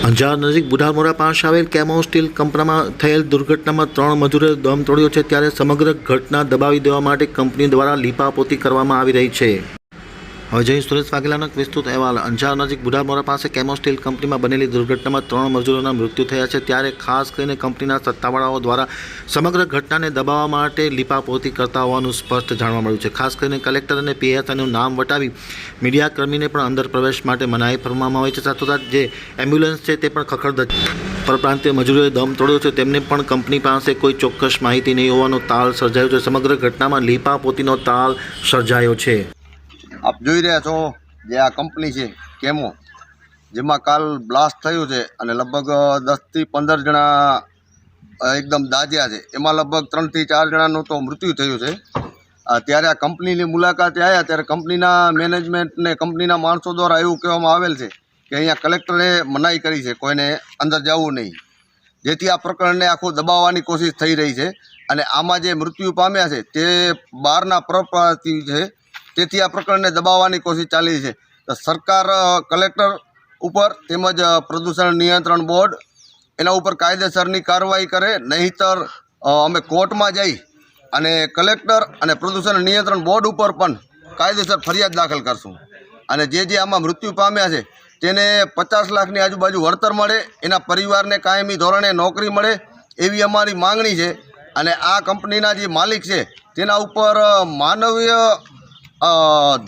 અંજાર નજીક બુઢામોરા પાસે આવેલ કેમો સ્ટીલ કંપનીમાં થયેલ દુર્ઘટનામાં 3 મજૂરોએ દમ તોડ્યો છે, ત્યારે સમગ્ર ઘટના દબાવી દેવા માટે કંપની દ્વારા લીપાપોતી કરવામાં આવી રહી છે. હવે જઈ સુરેશ વાઘેલાનો વિસ્તૃત અહેવાલ. અંજાર નજીક બુઢામોરા પાસે કેમો સ્ટીલ કંપનીમાં બનેલી દુર્ઘટનામાં 3 મજૂરોના મૃત્યુ થયા છે, ત્યારે ખાસ કરીને કંપનીના સત્તાવાળાઓ દ્વારા સમગ્ર ઘટનાને દબાવવા માટે લીપાપોતી કરતા હોવાનું સ્પષ્ટ જાણવા મળ્યું છે. ખાસ કરીને કલેક્ટર અને પીએસઆઈનું નામ વટાવી મીડિયાકર્મીને પણ અંદર પ્રવેશ માટે મનાઈ ફરમાવવામાં આવી છે. સાથોસાથ જે એમ્બ્યુલન્સ છે તે પણ ખખડધજ. પરપ્રાંતીય મજૂરોએ દમ તોડ્યો છે, તેમને પણ કંપની પાસે કોઈ ચોક્કસ માહિતી નહીં હોવાનો તાલ સર્જાયો છે. સમગ્ર ઘટનામાં લીપાપોતીનો તાલ સર્જાયો છે. આપ જોઈ રહ્યા છો જે આ કંપની છે કેમો, જેમાં કાલ બ્લાસ્ટ થયું છે અને લગભગ 10 થી 15 જણા એકદમ દાઝ્યા છે. એમાં લગભગ 3 થી 4 જણાનું તો મૃત્યુ થયું છે. ત્યારે આ કંપનીની મુલાકાતે આવ્યા ત્યારે કંપનીના મેનેજમેન્ટને કંપનીના માણસો દ્વારા એવું કહેવામાં આવેલ છે કે અહીંયા કલેક્ટરે મનાઈ કરી છે કોઈને અંદર જવું નહીં, જેથી આ પ્રકરણને આખું દબાવવાની કોશિશ થઈ રહી છે. અને આમાં જે મૃત્યુ પામ્યા છે તે બહારના પરપ્રાંતિ છે, તેથી આ પ્રકરણને દબાવવાની કોશિશ ચાલી છે. તો સરકાર કલેક્ટર ઉપર તેમજ પ્રદૂષણ નિયંત્રણ બોર્ડ એના ઉપર કાયદેસરની કાર્યવાહી કરે, નહીંતર અમે કોર્ટમાં જઈ અને કલેક્ટર અને પ્રદૂષણ નિયંત્રણ બોર્ડ ઉપર પણ કાયદેસર ફરિયાદ દાખલ કરશું. અને જે આમાં મૃત્યુ પામ્યા છે તેને 50 લાખની આજુબાજુ વળતર મળે, એના પરિવારને કાયમી ધોરણે નોકરી મળે એવી અમારી માંગણી છે. અને આ કંપનીના જે માલિક છે તેના ઉપર માનવીય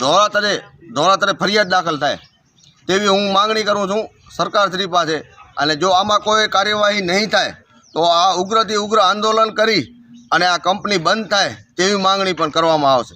ધોરાતરે ફરિયાદ દાખલ થાય તેવી હું માંગણી કરું છું સરકારશ્રી પાસે. અને જો આમાં કોઈ કાર્યવાહી નહીં થાય તો આ ઉગ્રથી ઉગ્ર આંદોલન કરી અને આ કંપની બંધ થાય તેવી માંગણી પણ કરવામાં આવશે.